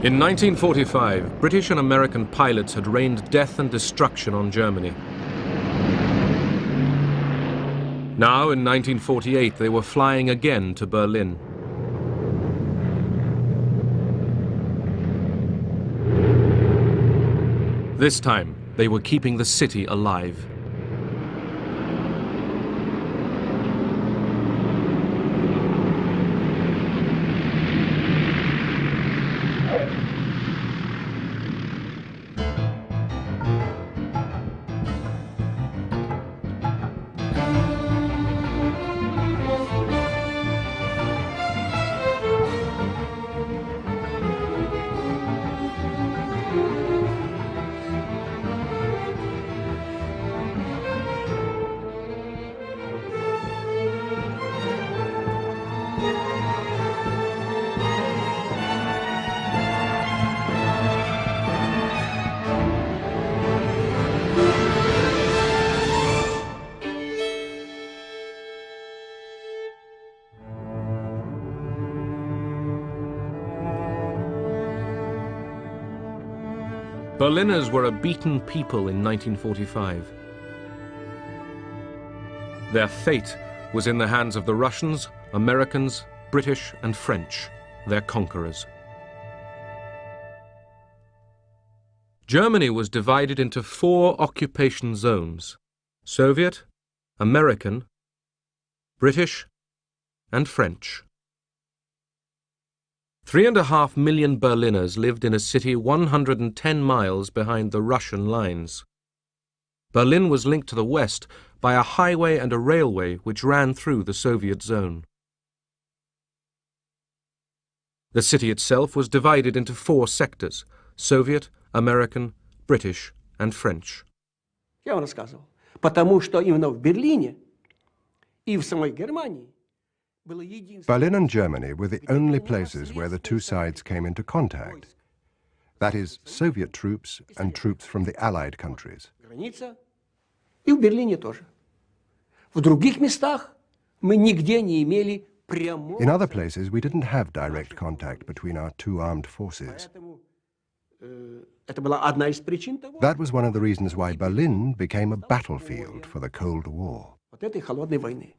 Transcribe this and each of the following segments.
In 1945, British and American pilots had rained death and destruction on Germany. Now, in 1948, they were flying again to Berlin. This time, they were keeping the city alive. Berliners were a beaten people in 1945. Their fate was in the hands of the Russians, Americans, British and French, their conquerors. Germany was divided into 4 occupation zones: Soviet, American, British and French. 3.5 million Berliners lived in a city 110 miles behind the Russian lines. Berlin was linked to the west by a highway and a railway which ran through the Soviet zone. The city itself was divided into 4 sectors: Soviet, American, British and French. Я вам рассказывал, потому что именно в Берлине и в самой Германии Berlin and Germany were the only places where the two sides came into contact. That is, Soviet troops and troops from the Allied countries. И в Берлине тоже. В других местах мы нигде не имели прямого. In other places, we didn't have direct contact between our two armed forces. Это была одна из причин того. That was one of the reasons why Berlin became a battlefield for the Cold War. Вот этой холодной войны.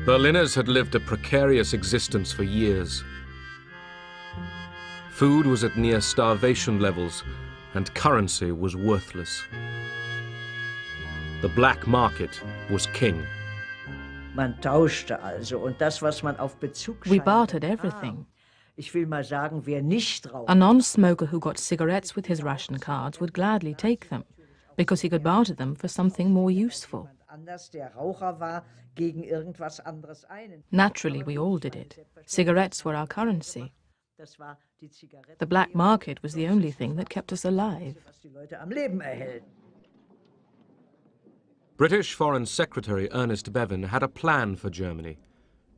Berliners had lived a precarious existence for years. Food was at near starvation levels, and currency was worthless. The black market was king. Man tauschte also, und das, was man auf We bartered everything. Ich will mal sagen, wer nicht raucht. A non-smoker who got cigarettes with his ration cards would gladly take them, because he could barter them for something more useful. Naturally, we all did it. Cigarettes were our currency. The black market was the only thing that kept us alive. British Foreign Secretary Ernest Bevin had a plan for Germany.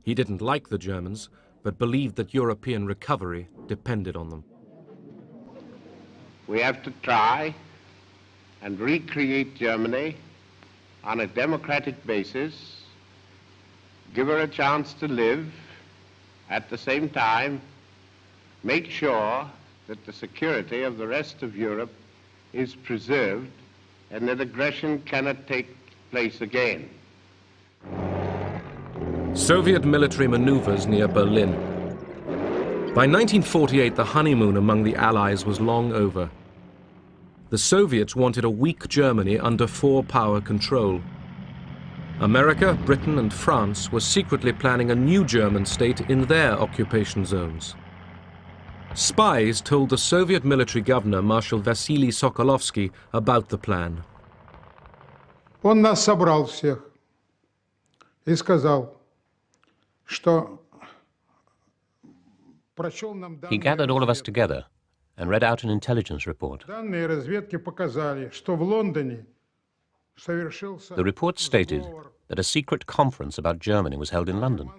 He didn't like the Germans, but believed that European recovery depended on them. We have to try and recreate Germany on a democratic basis, give her a chance to live, at the same time make sure that the security of the rest of Europe is preserved and that aggression cannot take place again. Soviet military maneuvers near Berlin. By 1948, the honeymoon among the Allies was long over. The Soviets wanted a weak Germany under 4-power control. America, Britain and France were secretly planning a new German state in their occupation zones. Spies told the Soviet military governor, Marshal Vasily Sokolovsky, about the plan. Он нас собрал всех и сказал, что прочел нам данные. He gathered all of us together and read out an intelligence report. Данные разведки показали, что в Лондоне совершился. The report stated that a secret conference about Germany was held in London.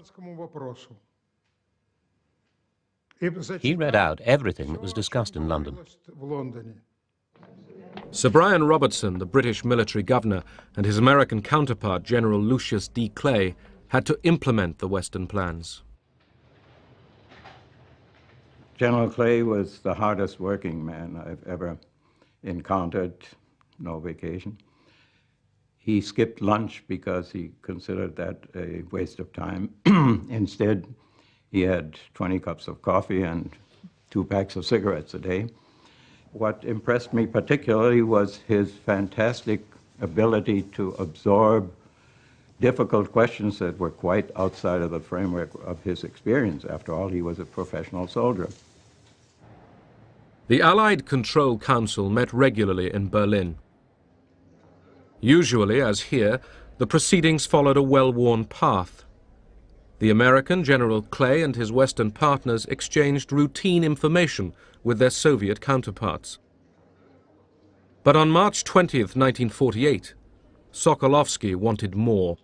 He read out everything that was discussed in London. Sir Brian Robertson, the British military governor, and his American counterpart, General Lucius D. Clay, had to implement the Western plans. General Clay was the hardest working man I've ever encountered, no vacation. He skipped lunch because he considered that a waste of time. Instead, he had 20 cups of coffee and 2 packs of cigarettes a day. What impressed me particularly was his fantastic ability to absorb difficult questions that were quite outside of the framework of his experience. After all, he was a professional soldier. The Allied Control Council met regularly in Berlin. Usually, as here, the proceedings followed a well-worn path. The American General Clay and his Western partners exchanged routine information with their Soviet counterparts. But on March 20th, 1948, Sokolovsky wanted more.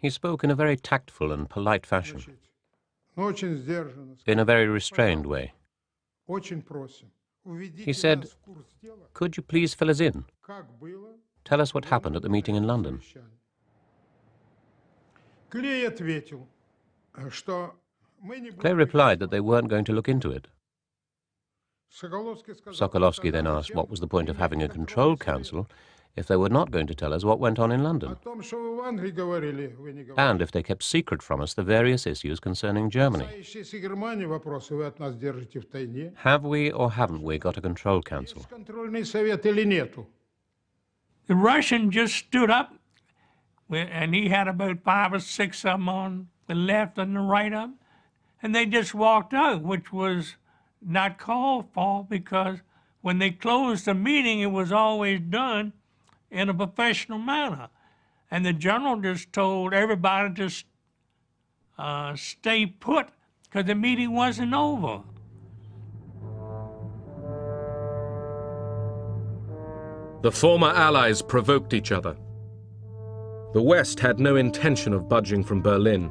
He spoke in a very tactful and polite fashion, in a very restrained way. He said, "Could you please fill us in? Tell us what happened at the meeting in London." Clay replied that they weren't going to look into it. Sokolovsky then asked what was the point of having a control council if they were not going to tell us what went on in London, and if they kept secret from us the various issues concerning Germany. Have we or haven't we got a control council? The Russian just stood up, and he had about 5 or 6 of them on the left and the right of them, and they just walked out, which was not called for, because when they closed the meeting, it was always done in a professional manner. And the general just told everybody to stay put, because the meeting wasn't over. The former Allies provoked each other. The West had no intention of budging from Berlin,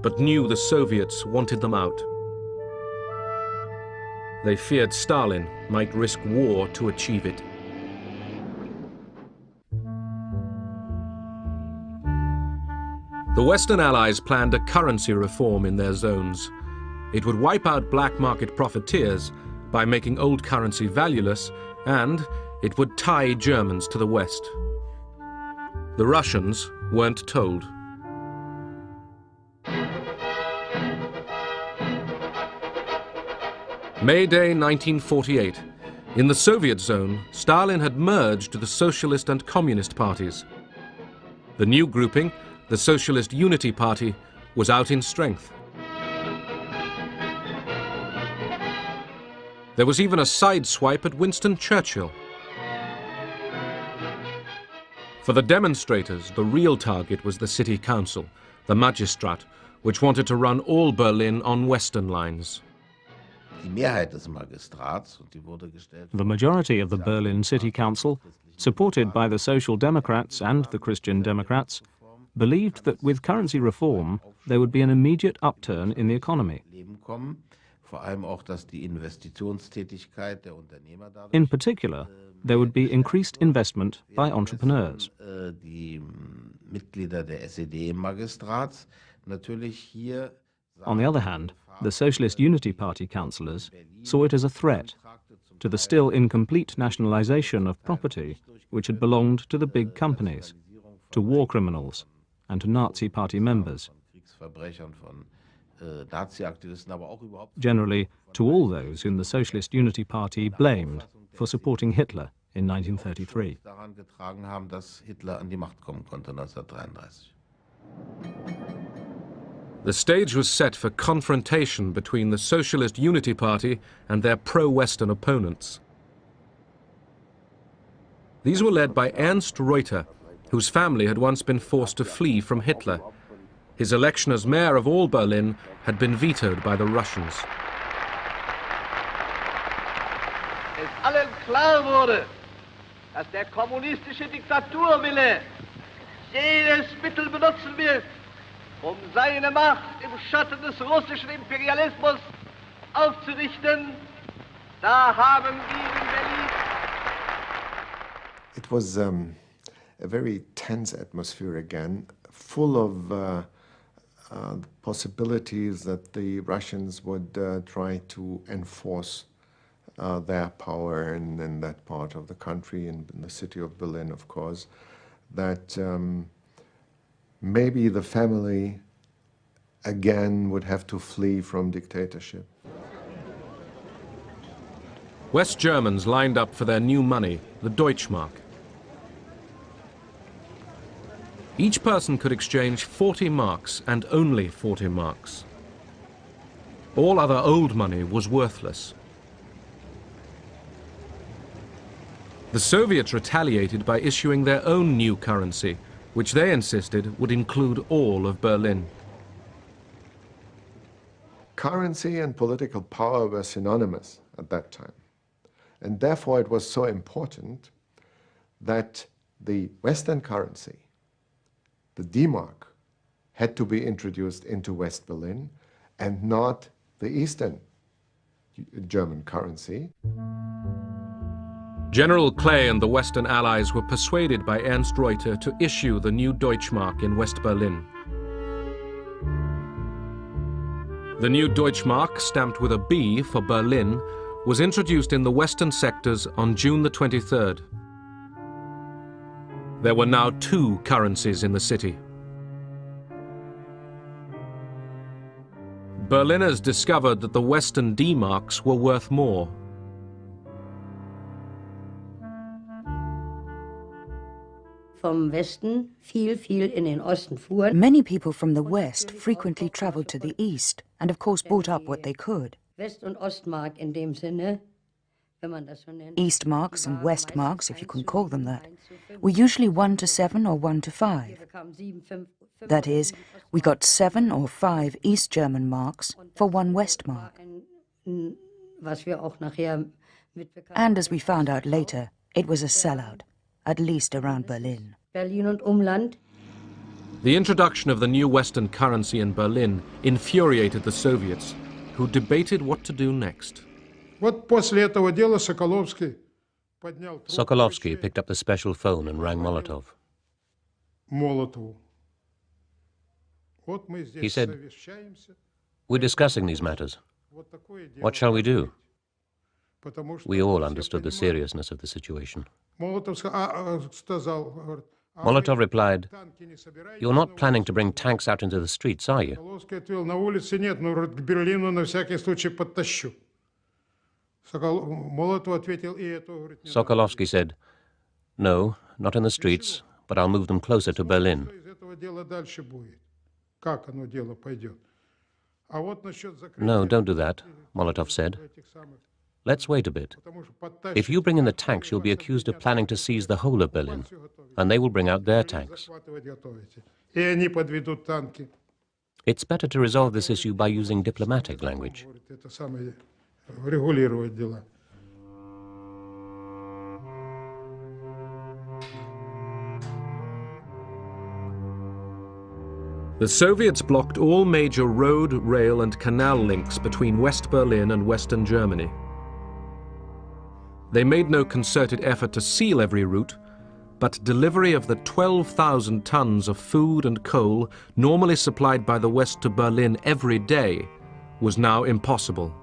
but knew the Soviets wanted them out. They feared Stalin might risk war to achieve it. The Western Allies planned a currency reform in their zones. It would wipe out black market profiteers by making old currency valueless, and it would tie Germans to the West. The Russians weren't told. May Day 1948. In the Soviet zone, Stalin had merged the Socialist and Communist parties. The new grouping, the Socialist Unity Party, was out in strength. There was even a sideswipe at Winston Churchill. For the demonstrators, the real target was the city council, the Magistrat, which wanted to run all Berlin on Western lines. The majority of the Berlin City Council, supported by the Social Democrats and the Christian Democrats, believed that with currency reform there would be an immediate upturn in the economy. In particular, there would be increased investment by entrepreneurs. On the other hand, the Socialist Unity Party councillors saw it as a threat to the still incomplete nationalization of property which had belonged to the big companies, to war criminals, and to Nazi Party members. Generally, to all those whom the Socialist Unity Party blamed for supporting Hitler in 1933. The stage was set for confrontation between the Socialist Unity Party and their pro-Western opponents. These were led by Ernst Reuter, whose family had once been forced to flee from Hitler. His election as mayor of all Berlin had been vetoed by the Russians. Es allen klar wurde, dass der kommunistische Diktaturwille jedes Mittel benutzen wird, seine Macht im Schatten des russischen Imperialismus aufzurichten, da haben wir in Berlin. It was a very tense atmosphere again, full of possibilities that the Russians would try to enforce their power in that part of the country, in the city of Berlin, of course, that maybe the family again would have to flee from dictatorship. West Germans lined up for their new money, the Deutschmark. Each person could exchange 40 marks and only 40 marks. All other old money was worthless. The Soviets retaliated by issuing their own new currency, which they insisted would include all of Berlin. Currency and political power were synonymous at that time. And therefore it was so important that the Western currency, the D-Mark, had to be introduced into West Berlin and not the Eastern German currency. General Clay and the Western Allies were persuaded by Ernst Reuter to issue the new Deutschmark in West Berlin. The new Deutschmark, stamped with a B for Berlin, was introduced in the western sectors on June the 23rd. There were now two currencies in the city. Berliners discovered that the Western D-marks were worth more. Many people from the West frequently traveled to the East and of course bought up what they could. East marks and West marks, if you can call them that, were usually 1 to 7 or 1 to 5. That is, we got 7 or 5 East German marks for 1 West mark. And as we found out later, it was a sellout, at least around Berlin. The introduction of the new Western currency in Berlin infuriated the Soviets, who debated what to do next. Sokolovsky picked up the special phone and rang Molotov. He said, "We're discussing these matters. What shall we do?" We all understood the seriousness of the situation. Molotov replied, "You're not planning to bring tanks out into the streets, are you?" Sokolovsky said, "No, not in the streets, but I'll move them closer to Berlin." "No, don't do that," Molotov said. "Let's wait a bit. If you bring in the tanks, you'll be accused of planning to seize the whole of Berlin, and they will bring out their tanks. It's better to resolve this issue by using diplomatic language." The Soviets blocked all major road, rail, and canal links between West Berlin and Western Germany. They made no concerted effort to seal every route, but delivery of the 12,000 tons of food and coal normally supplied by the West to Berlin every day was now impossible.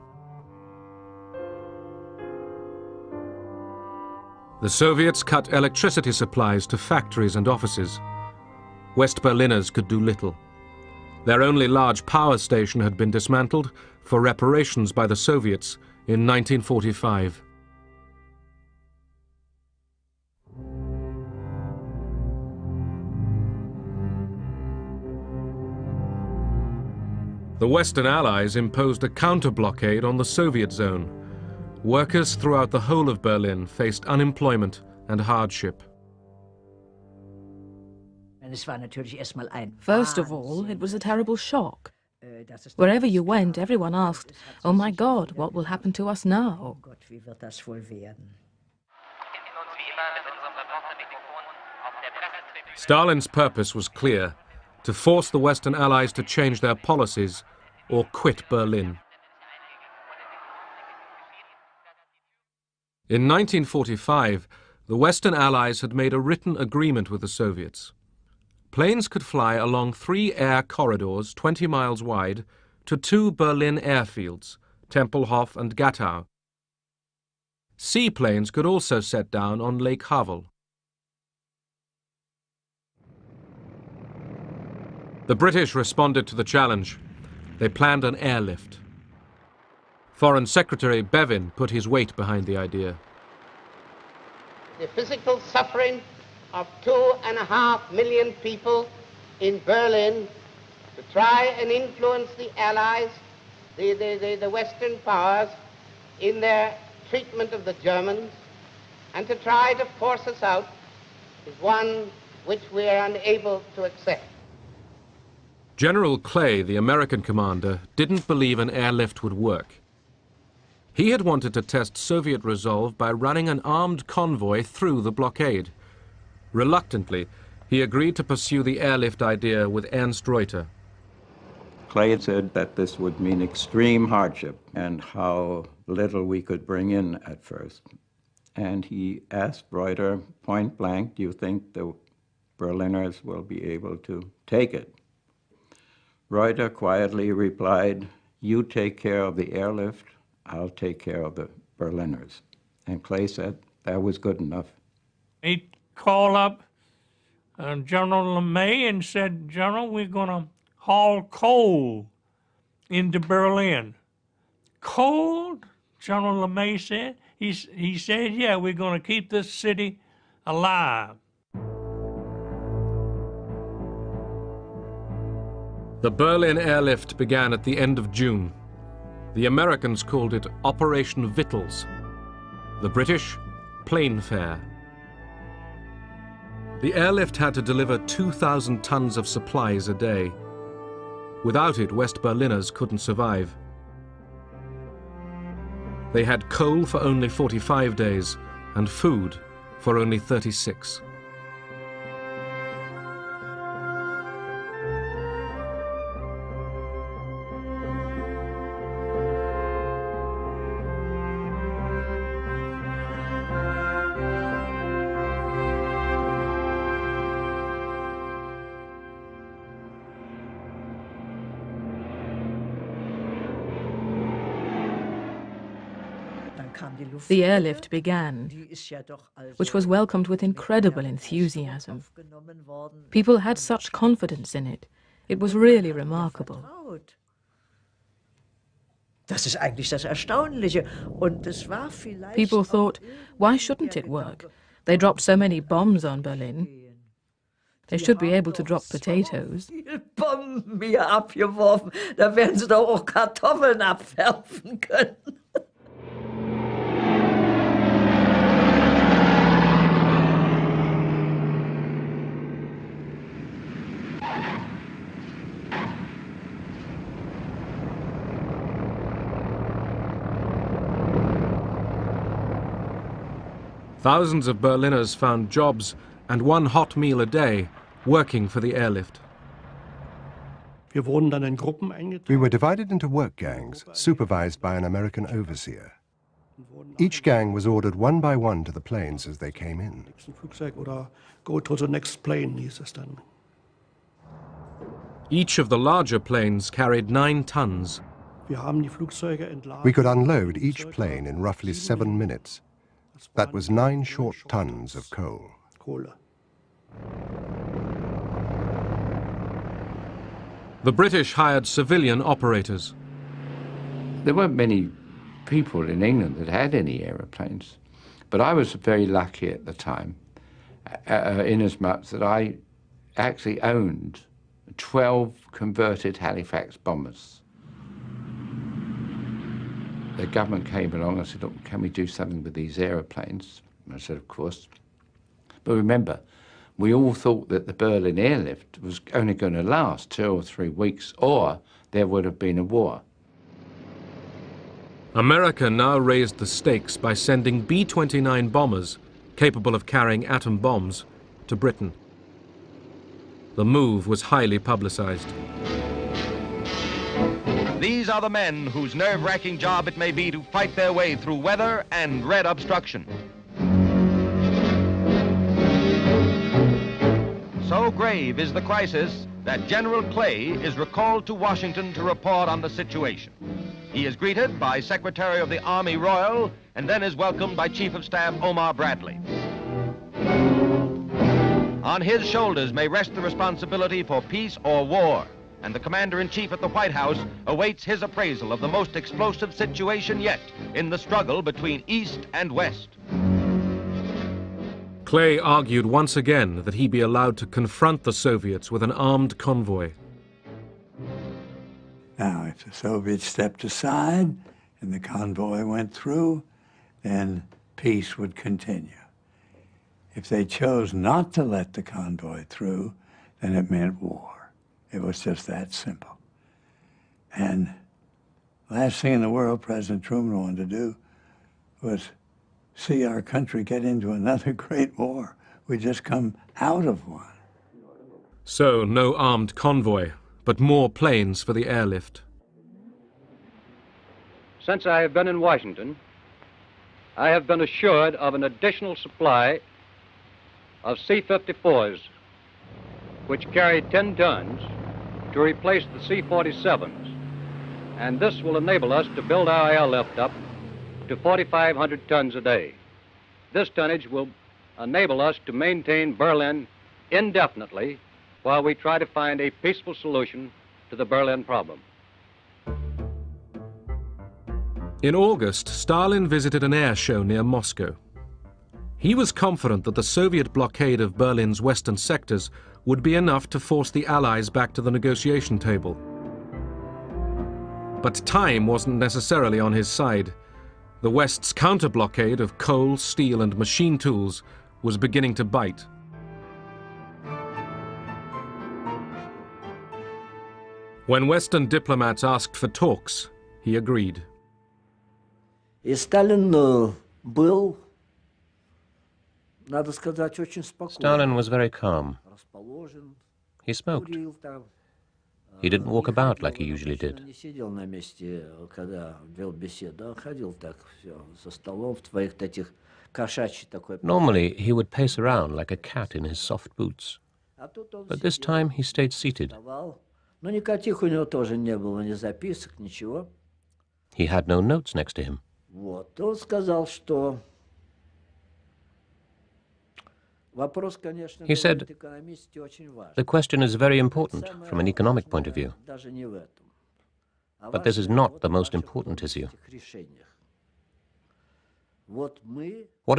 The Soviets cut electricity supplies to factories and offices. West Berliners could do little. Their only large power station had been dismantled for reparations by the Soviets in 1945. The Western Allies imposed a counter-blockade on the Soviet zone. Workers throughout the whole of Berlin faced unemployment and hardship. First of all, it was a terrible shock. Wherever you went, everyone asked, "Oh my God, what will happen to us now?" Stalin's purpose was clear: to force the Western Allies to change their policies or quit Berlin. In 1945, the Western Allies had made a written agreement with the Soviets. planes could fly along 3 air corridors 20 miles wide to 2 Berlin airfields, Tempelhof and Gatow. Seaplanes could also set down on Lake Havel. The British responded to the challenge. They planned an airlift. Foreign Secretary Bevin put his weight behind the idea. The physical suffering of 2.5 million people in Berlin to try and influence the Allies, the Western powers, in their treatment of the Germans, and to try to force us out is one which we are unable to accept. General Clay, the American commander, didn't believe an airlift would work. He had wanted to test Soviet resolve by running an armed convoy through the blockade. Reluctantly, he agreed to pursue the airlift idea with Ernst Reuter. Clay said that this would mean extreme hardship and how little we could bring in at first. And he asked Reuter point blank, do you think the Berliners will be able to take it? Reuter quietly replied, you take care of the airlift, I'll take care of the Berliners. And Clay said that was good enough. He called up General LeMay and said, General, we're going to haul coal into Berlin. Coal? General LeMay said. He said, yeah, we're going to keep this city alive. The Berlin airlift began at the end of June. The Americans called it Operation Vittles. The British, Plain Fare. The airlift had to deliver 2,000 tons of supplies a day. Without it, West Berliners couldn't survive. They had coal for only 45 days and food for only 36. The airlift began, which was welcomed with incredible enthusiasm. People had such confidence in it. It was really remarkable. People thought, why shouldn't it work? They dropped so many bombs on Berlin. They should be able to drop potatoes. Bomben mir abgeworfen, da werden sie doch auch Kartoffeln abwerfen können. Thousands of Berliners found jobs and one hot meal a day working for the airlift. We were divided into work gangs, supervised by an American overseer. Each gang was ordered one by one to the planes as they came in. Go to the next plane, hieß es dann. Each of the larger planes carried 9 tons. We could unload each plane in roughly 7 minutes. That was 9 short tons of coal. The British hired civilian operators. There weren't many people in England that had any aeroplanes, but I was very lucky at the time, inasmuch that I actually owned 12 converted Halifax bombers. The government came along and said, look, can we do something with these aeroplanes? And I said, of course. But remember, we all thought that the Berlin airlift was only going to last 2 or 3 weeks, or there would have been a war. America now raised the stakes by sending B-29 bombers, capable of carrying atom bombs, to Britain. The move was highly publicized. These are the men whose nerve-wracking job it may be to fight their way through weather and red obstruction. So grave is the crisis that General Clay is recalled to Washington to report on the situation. He is greeted by Secretary of the Army Royal and then is welcomed by Chief of Staff Omar Bradley. On his shoulders may rest the responsibility for peace or war, and the Commander-in-Chief at the White House awaits his appraisal of the most explosive situation yet in the struggle between East and West. Clay argued once again that he be allowed to confront the Soviets with an armed convoy. Now, if the Soviets stepped aside and the convoy went through, then peace would continue. If they chose not to let the convoy through, then it meant war. It was just that simple. And last thing in the world President Truman wanted to do was see our country get into another great war. We just come out of one. So, no armed convoy, but more planes for the airlift. Since I have been in Washington, I have been assured of an additional supply of C-54s, which carry 10 tons, to replace the C-47s. And this will enable us to build our airlift up to 4,500 tons a day. This tonnage will enable us to maintain Berlin indefinitely while we try to find a peaceful solution to the Berlin problem. In August, Stalin visited an air show near Moscow. He was confident that the Soviet blockade of Berlin's western sectors would be enough to force the Allies back to the negotiation table. But time wasn't necessarily on his side. The West's counter-blockade of coal, steel, and machine tools was beginning to bite. When Western diplomats asked for talks, he agreed. Stalin was very calm. He smoked. He didn't walk about like he usually did. Normally, he would pace around like a cat in his soft boots. But this time, he stayed seated. He had no notes next to him. He said, the question is very important from an economic point of view. But this is not the most important issue. What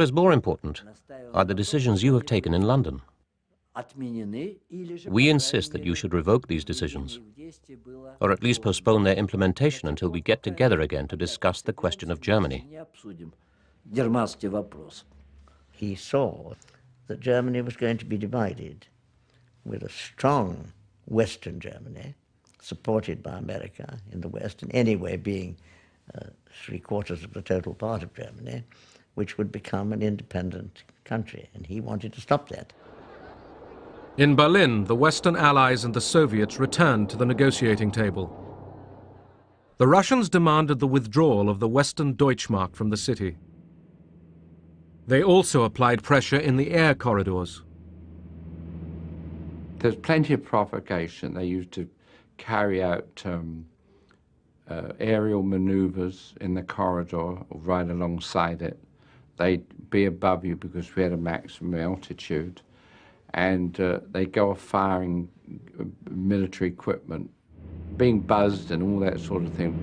is more important are the decisions you have taken in London. We insist that you should revoke these decisions, or at least postpone their implementation until we get together again to discuss the question of Germany. He saw that Germany was going to be divided, with a strong Western Germany, supported by America in the West, and anyway being 3/4 of the total part of Germany, which would become an independent country, and he wanted to stop that. In Berlin, the Western Allies and the Soviets returned to the negotiating table. The Russians demanded the withdrawal of the Western Deutschmark from the city. They also applied pressure in the air corridors. There's plenty of provocation. They used to carry out aerial maneuvers in the corridor or right alongside it. They'd be above you because we had a maximum altitude. And they'd go off firing military equipment, being buzzed and all that sort of thing.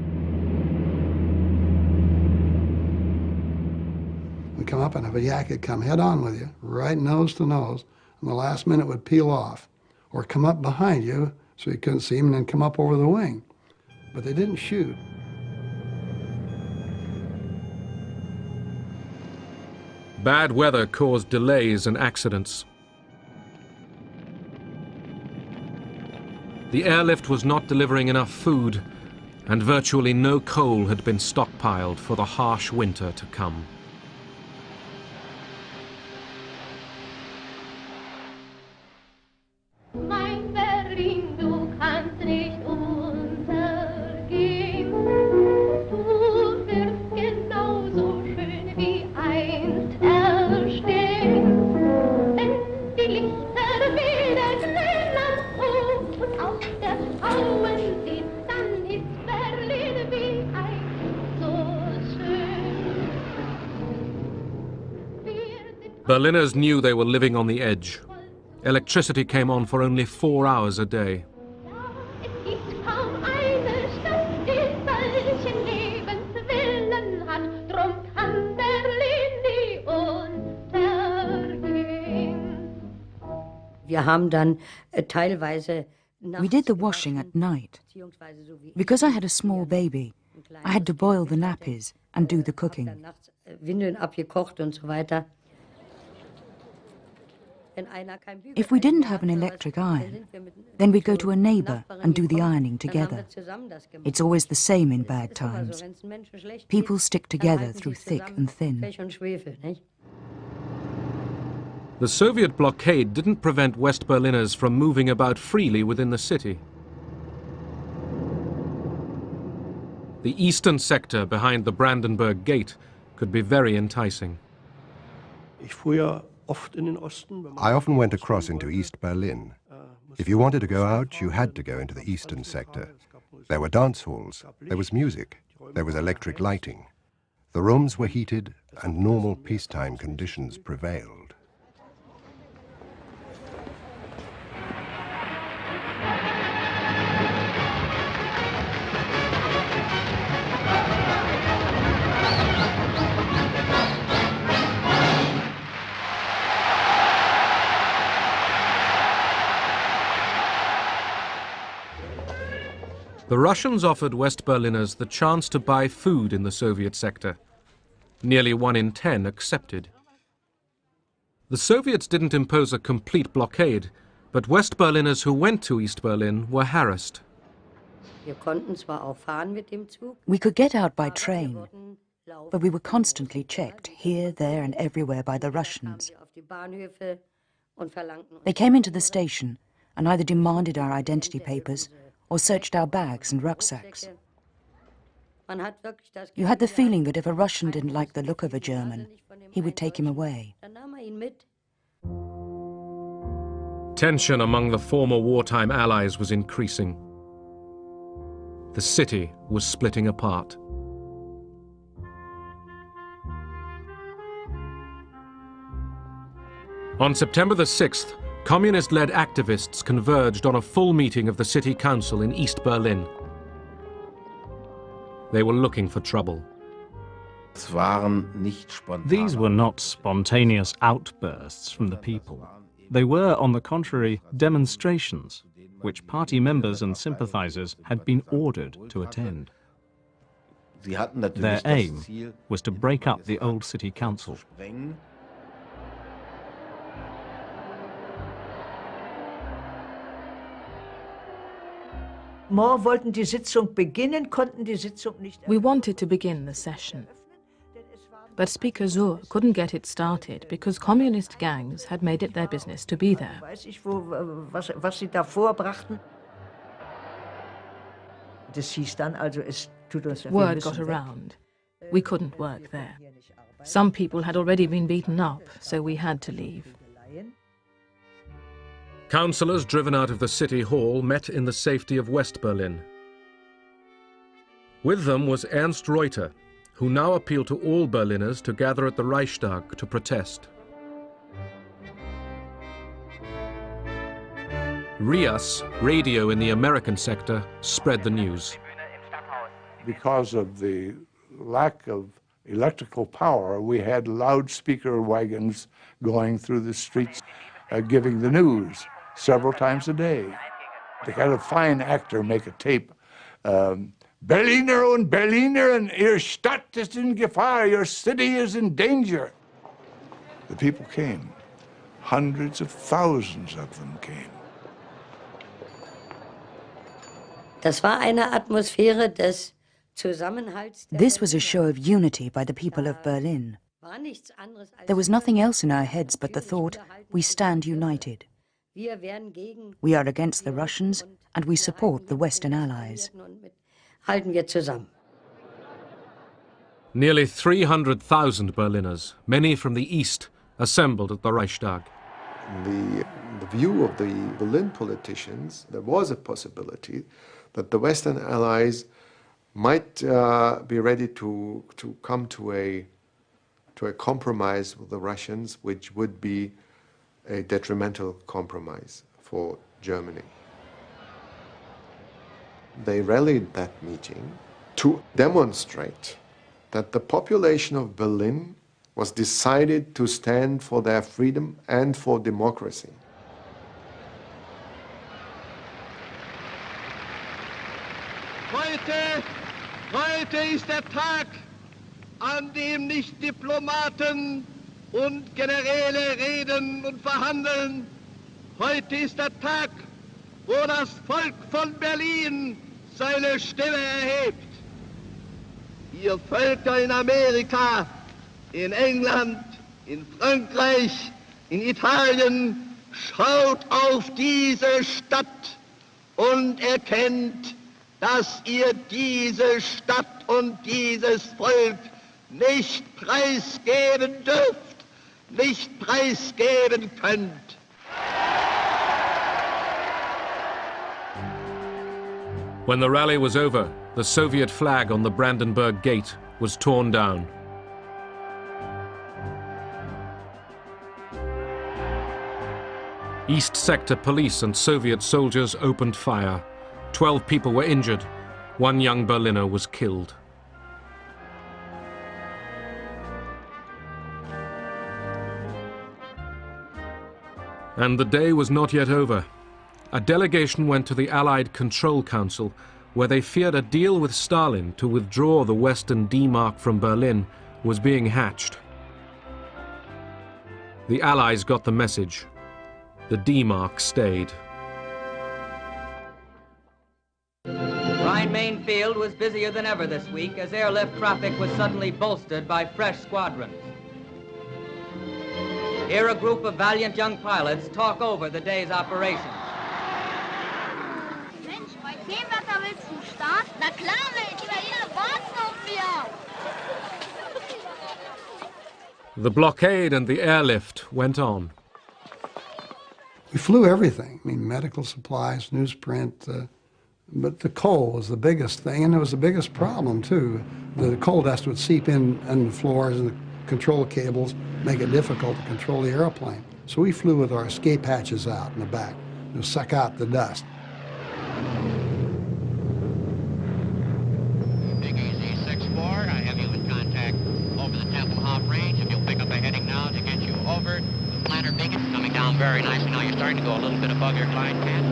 We'd come up and if a yak had come head on with you, right nose to nose, and the last minute would peel off, or come up behind you so you couldn't see him and then come up over the wing. But they didn't shoot. Bad weather caused delays and accidents. The airlift was not delivering enough food, and virtually no coal had been stockpiled for the harsh winter to come. Mein Berlin, du kannst nicht untergehen. Du wirst genauso schön wie einst erstehen. Wenn die Lichter wieder glänzen. auf der Auen sieht, dann ist Berlin wie ein so schön. Berliners knew they were living on the edge. Electricity came on for only 4 hours a day. Es gibt kaum eine Stadt, die solchen Lebenswillen hat, drum kann Berlin nie untergehen. Wir haben dann teilweise We did the washing at night. Because I had a small baby, I had to boil the nappies and do the cooking. Windeln abgekocht und so weiter. If we didn't have an electric iron, then we'd go to a neighbour and do the ironing together. It's always the same in bad times. People stick together through thick and thin. The Soviet blockade didn't prevent West Berliners from moving about freely within the city. The eastern sector behind the Brandenburg Gate could be very enticing. I often went across into East Berlin. If you wanted to go out, you had to go into the eastern sector. There were dance halls, there was music, there was electric lighting. The rooms were heated and normal peacetime conditions prevailed. The Russians offered West Berliners the chance to buy food in the Soviet sector. Nearly 1 in 10 accepted. The Soviets didn't impose a complete blockade, but West Berliners who went to East Berlin were harassed. We could get out by train, but we were constantly checked here, there and everywhere by the Russians. They came into the station and either demanded our identity papers or searched our bags and rucksacks. You had the feeling that if a Russian didn't like the look of a German, he would take him away. Tension among the former wartime allies was increasing. The city was splitting apart. On September the 6th, communist-led activists converged on a full meeting of the city council in East Berlin. They were looking for trouble. These were not spontaneous outbursts from the people. They were, on the contrary, demonstrations, which party members and sympathizers had been ordered to attend. Their aim was to break up the old city council. We wanted to begin the session, but Speaker Zur couldn't get it started because communist gangs had made it their business to be there. Word got around. We couldn't work there. Some people had already been beaten up, so we had to leave. Councillors driven out of the city hall met in the safety of West Berlin. With them was Ernst Reuter, who now appealed to all Berliners to gather at the Reichstag to protest. RIAS, radio in the American sector, spread the news. Because of the lack of electrical power, we had loudspeaker wagons going through the streets giving the news several times a day. They had a fine actor make a tape. Berliner und Berlinerinnen, Ihre Stadt ist in Gefahr, your city is in danger. The people came. Hundreds of thousands of them came. Das war eine Atmosphäre des Zusammenhalts. This was a show of unity by the people of Berlin. There was nothing else in our heads but the thought, we stand united. We are against the Russians and we support the Western Allies. Nearly 300,000 Berliners, many from the east, assembled at the Reichstag. In the view of the Berlin politicians, there was a possibility that the Western Allies might be ready to come to a compromise with the Russians, which would be a detrimental compromise for Germany. They rallied that meeting to demonstrate that the population of Berlin was decided to stand for their freedom and for democracy. Heute ist der Tag, an dem nicht Diplomaten und Generäle reden und verhandeln. Heute ist der Tag, wo das Volk von Berlin seine Stimme erhebt. Ihr Völker in Amerika, in England, in Frankreich, in Italien, schaut auf diese Stadt und erkennt, dass ihr diese Stadt und dieses Volk nicht preisgeben dürft, nicht preisgeben könnt. When the rally was over, the Soviet flag on the Brandenburg Gate was torn down. East Sector police and Soviet soldiers opened fire. 12 people were injured. One young Berliner was killed. And the day was not yet over. A delegation went to the Allied Control Council, where they feared a deal with Stalin to withdraw the Western D-Mark from Berlin was being hatched. The Allies got the message. The D-Mark stayed. Rhine-Main field was busier than ever this week as airlift traffic was suddenly bolstered by fresh squadrons. Here a group of valiant young pilots talk over the day's operations. Mensch, bei dem Wetter willst du starten? Na klar, Mensch, die Italiener warten auf mir. The blockade and the airlift went on. We flew everything. I mean, medical supplies, newsprint, but the coal was the biggest thing, and it was the biggest problem, too. The coal dust would seep in the floors and the control cables, make it difficult to control the airplane. So we flew with our escape hatches out in the back to suck out the dust. Big Easy 6-4, I have you in contact over the Tempelhof range. If you'll pick up a heading now to get you over the planter beacon, coming down very nicely. Now you're starting to go a little bit above your glide path.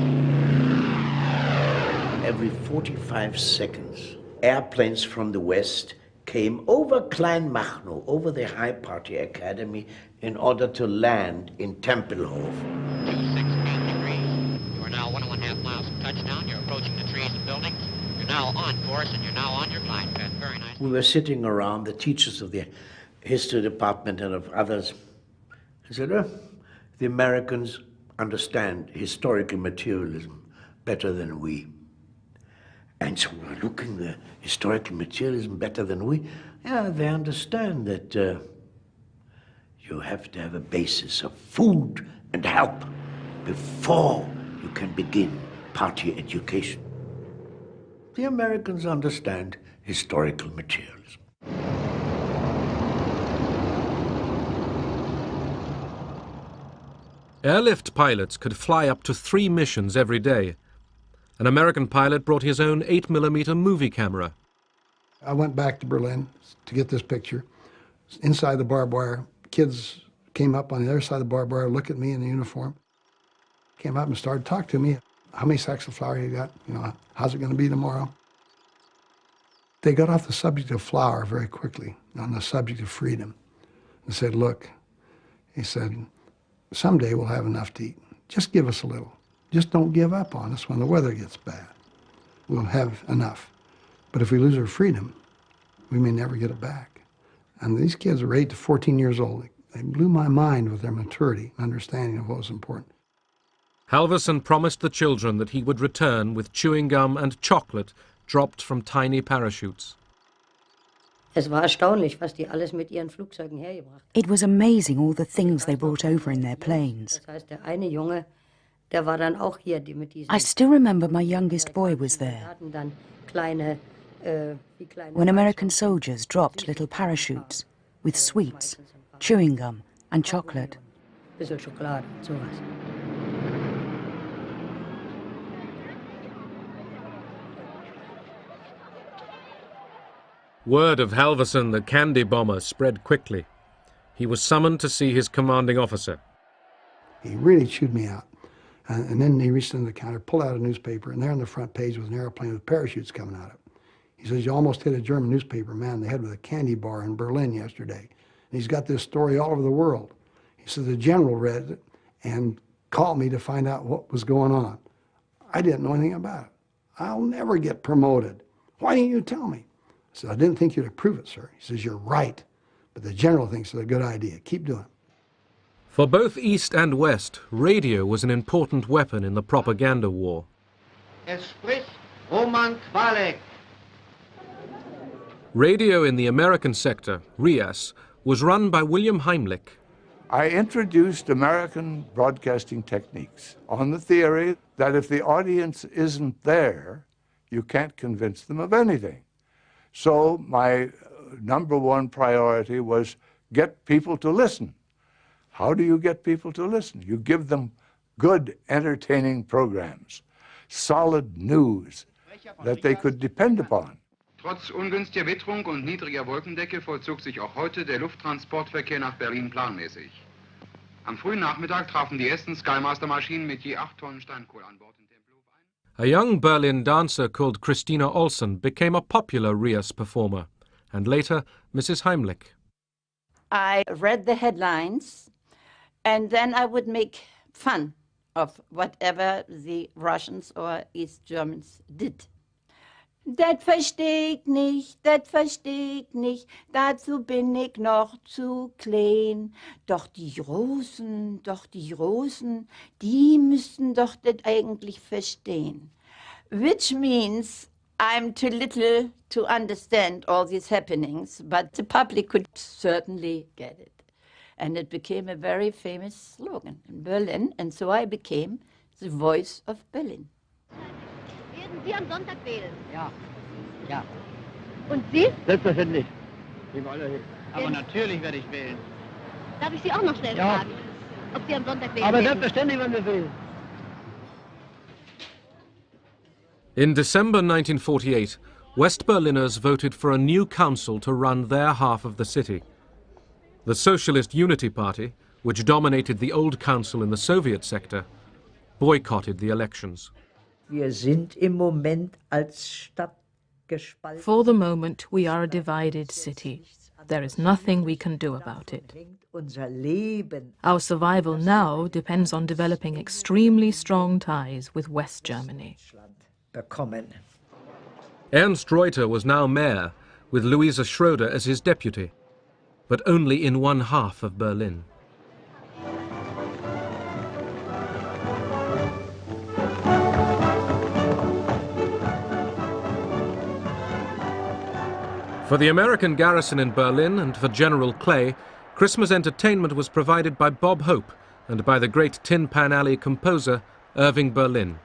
Every 45 seconds, airplanes from the west came over Kleinmachnow, over the High Party Academy, in order to land in Tempelhof. 268 degrees. You are now 1.5 miles from touchdown. You're approaching the trees and buildings. You're now on course, and you're now on your glide path. Very nice. We were sitting around, the teachers of the history department and of others. I said, the Americans understand historical materialism better than we. And so we're looking at historical materialism better than we. Yeah, they understand that you have to have a basis of food and help before you can begin party education. The Americans understand historical materialism. Airlift pilots could fly up to 3 missions every day. An American pilot brought his own 8mm movie camera. I went back to Berlin to get this picture. Inside the barbed wire, kids came up on the other side of the barbed wire, looked at me in the uniform, came up and started talking to me. How many sacks of flour you got? You know, how's it going to be tomorrow? They got off the subject of flour very quickly, on the subject of freedom. And said, look, he said, someday we'll have enough to eat. Just give us a little. Just don't give up on us when the weather gets bad. We'll have enough. But if we lose our freedom, we may never get it back. And these kids were 8 to 14 years old. They blew my mind with their maturity and understanding of what was important. Halvorsen promised the children that he would return with chewing gum and chocolate dropped from tiny parachutes. Es war erstaunlich, was die alles mit ihren Flugzeugen hergebracht haben. It was amazing all the things they brought over in their planes. Das heißt, der eine Junge, der war dann auch hier, die mit diesen... I still remember my youngest boy was there. hatten dann kleine, wie kleine... When American soldiers dropped little parachutes with sweets, chewing gum and chocolate. Bisschen Schokolade, sowas. Word of Halverson, the candy bomber, spread quickly. He was summoned to see his commanding officer. He really chewed me out. And then he reached into the counter, pulled out a newspaper, and there on the front page was an airplane with parachutes coming out of it. He says, you almost hit a German newspaper man in the head with a candy bar in Berlin yesterday. And he's got this story all over the world. He said the general read it and called me to find out what was going on. I didn't know anything about it. I'll never get promoted. Why didn't you tell me? I said, I didn't think you'd approve it, sir. He says, you're right, but the general thinks it's a good idea. Keep doing it. For both East and West, radio was an important weapon in the propaganda war. Es spricht Roman Kwalek. Radio in the American sector, RIAS, was run by William Heimlich. I introduced American broadcasting techniques on the theory that if the audience isn't there, you can't convince them of anything. So my number one priority was get people to listen. How do you get people to listen? You give them good, entertaining programs, solid news that they could depend upon. Trotz ungünstiger Witterung und niedriger Wolkendecke vollzog sich auch heute der Lufttransportverkehr nach Berlin planmäßig. Am frühen Nachmittag trafen die ersten Skymaster-Maschinen mit je 8 Tonnen Steinkohle an Bord in Tempelhof ein. A young Berlin dancer called Christina Olsen became a popular RIAS performer, and later Mrs. Heimlich. I read the headlines, and then I would make fun of whatever the Russians or East Germans did. Das versteh ich nicht, dazu bin ich noch zu klein. Doch die Russen, die müssten doch das eigentlich verstehen. Which means I'm too little to understand all these happenings, but the public could certainly get it. And it became a very famous slogan in Berlin, and so I became the voice of Berlin. Werden Sie am Sonntag wählen? Ja, ja. Und Sie? Selbstverständlich. Aber natürlich werde ich wählen. Darf ich Sie auch noch schnell fragen, ob Sie am Sonntag wählen Aber werden? selbstverständlich werden wir wählen. In December 1948, West Berliners voted for a new council to run their half of the city. The Socialist Unity Party, which dominated the old council in the Soviet sector, boycotted the elections. Wir sind im Moment als Stadt gespalten. For the moment, we are a divided city. There is nothing we can do about it. Unser Leben. Our survival now depends on developing extremely strong ties with West Germany. Bekommen. Ernst Reuter was now mayor, with Louisa Schroeder as his deputy, but only in one half of Berlin. For the American garrison in Berlin and for General Clay, Christmas entertainment was provided by Bob Hope and by the great Tin Pan Alley composer Irving Berlin.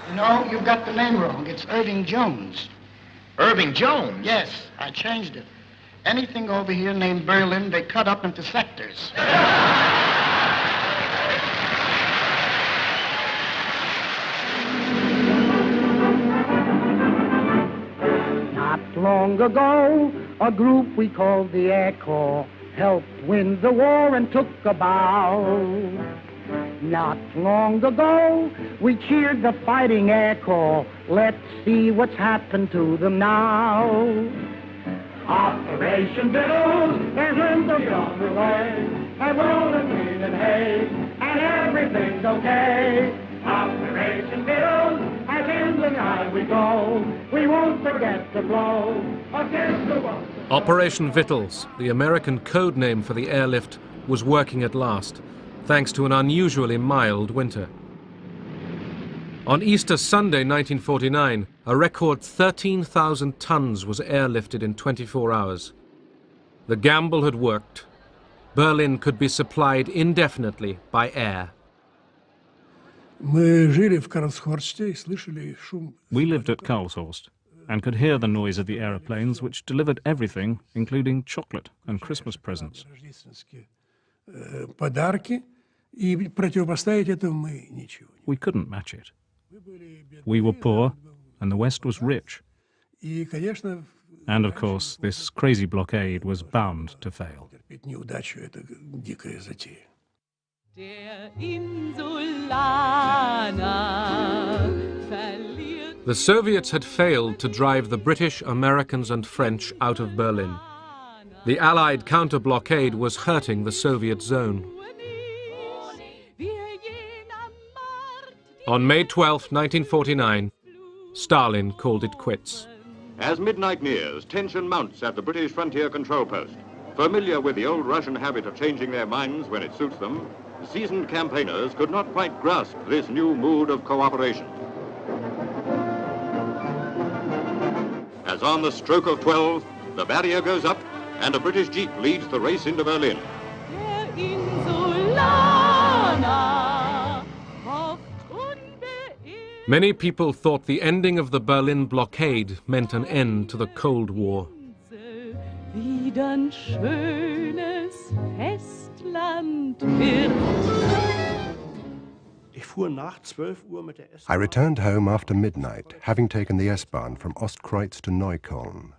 You know, you've got the name wrong. It's Irving Jones. Irving Jones? Yes, I changed it. Anything over here named Berlin, they cut up into sectors. Not long ago, a group we called the Air Corps helped win the war and took a bow. Not long ago, we cheered the fighting Air Corps. Let's see what's happened to them now. Operation Biddles is in the way, and rolling wheat and hay, and everything's okay. Operation Biddles, as in the night we go, we won't forget to blow against the one. Operation Vittles, the American code name for the airlift, was working at last, thanks to an unusually mild winter. On Easter Sunday 1949, a record 13,000 tons was airlifted in 24 hours. The gamble had worked. Berlin could be supplied indefinitely by air. We lived at Karlshorst and could hear the noise of the aeroplanes, which delivered everything, including chocolate and Christmas presents. We couldn't match it. We were poor, and the West was rich. And of course, this crazy blockade was bound to fail. The Soviets had failed to drive the British, Americans and French out of Berlin. The Allied counter-blockade was hurting the Soviet zone. On May 12, 1949, Stalin called it quits. As midnight nears, tension mounts at the British frontier control post. Familiar with the old Russian habit of changing their minds when it suits them, seasoned campaigners could not quite grasp this new mood of cooperation. As on the stroke of 12, the barrier goes up and a British jeep leads the race into Berlin. Many people thought the ending of the Berlin blockade meant an end to the Cold War. I returned home after midnight, having taken the S-Bahn from Ostkreuz to Neukölln.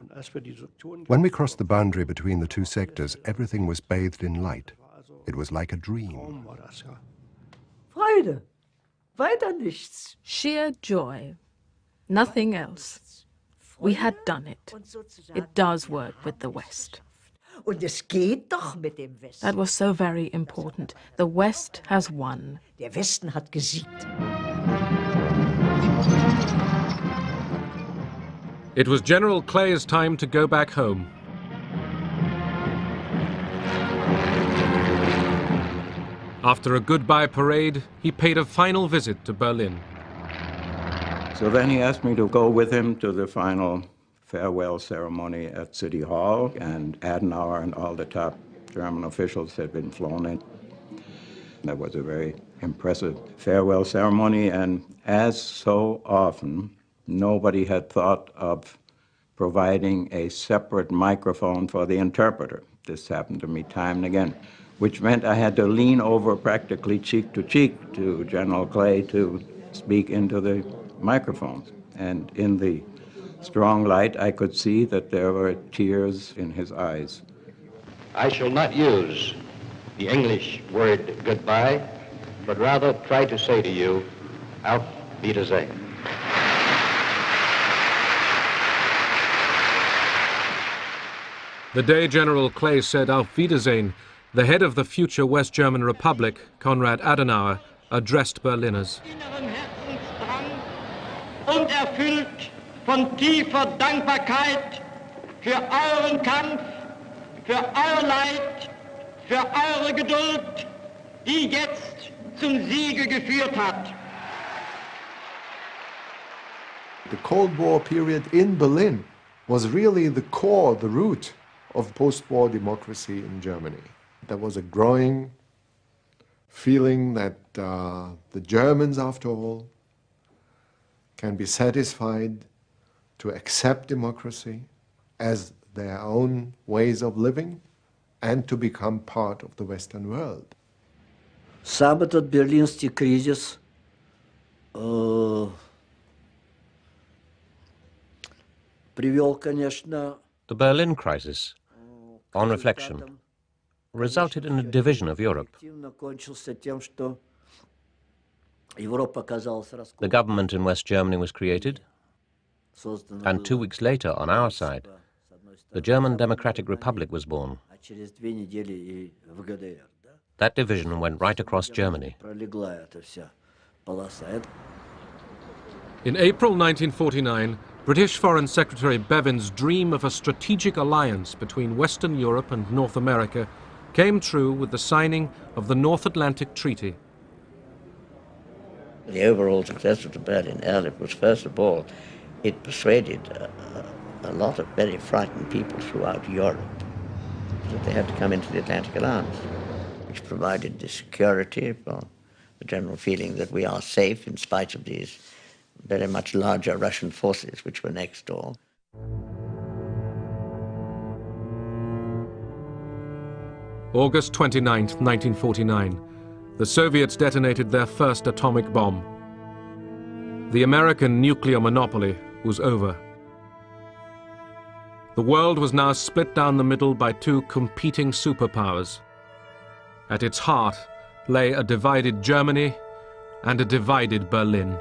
When we crossed the boundary between the two sectors, everything was bathed in light. It was like a dream. Freude. Weiter nichts. Sheer joy. Nothing else. We had done it. It does work with the West. Und es geht doch mit dem Westen. That was so very important. The West has won. Der Westen hat gesiegt. It was General Clay's time to go back home. After a goodbye parade, he paid a final visit to Berlin. So then he asked me to go with him to the final farewell ceremony at City Hall, and Adenauer and all the top German officials had been flown in. That was a very impressive farewell ceremony, and as so often, nobody had thought of providing a separate microphone for the interpreter. This happened to me time and again, which meant I had to lean over practically cheek to General Clay to speak into the microphone. And in the strong light, I could see that there were tears in his eyes. I shall not use the English word goodbye, but rather try to say to you, Auf Wiedersehen. The day General Clay said Auf Wiedersehen, the head of the future West German Republic, Konrad Adenauer, addressed Berliners. Und erfüllt von tiefer Dankbarkeit für euren Kampf, für euer Leid, für eure Geduld, die jetzt zum Siege geführt hat. The Cold War period in Berlin was really the core, the root of post-war democracy in Germany. There was a growing feeling that the Germans, after all, can be satisfied to accept democracy as their own ways of living and to become part of the Western world. Сам этот берлинский кризис привел, конечно. The Berlin crisis, on reflection, resulted in a division of Europe. The government in West Germany was created, and 2 weeks later, on our side, the German Democratic Republic was born. That division went right across Germany. In April 1949, British Foreign Secretary Bevin's dream of a strategic alliance between Western Europe and North America came true with the signing of the North Atlantic Treaty. The overall success of the Berlin airlift was, first of all, it persuaded a lot of very frightened people throughout Europe that they had to come into the Atlantic Alliance, which provided the security for the general feeling that we are safe in spite of these very much larger Russian forces which were next door. August 29, 1949, the Soviets detonated their first atomic bomb. The American nuclear monopoly was over. The world was now split down the middle by two competing superpowers. At its heart lay a divided Germany and a divided Berlin.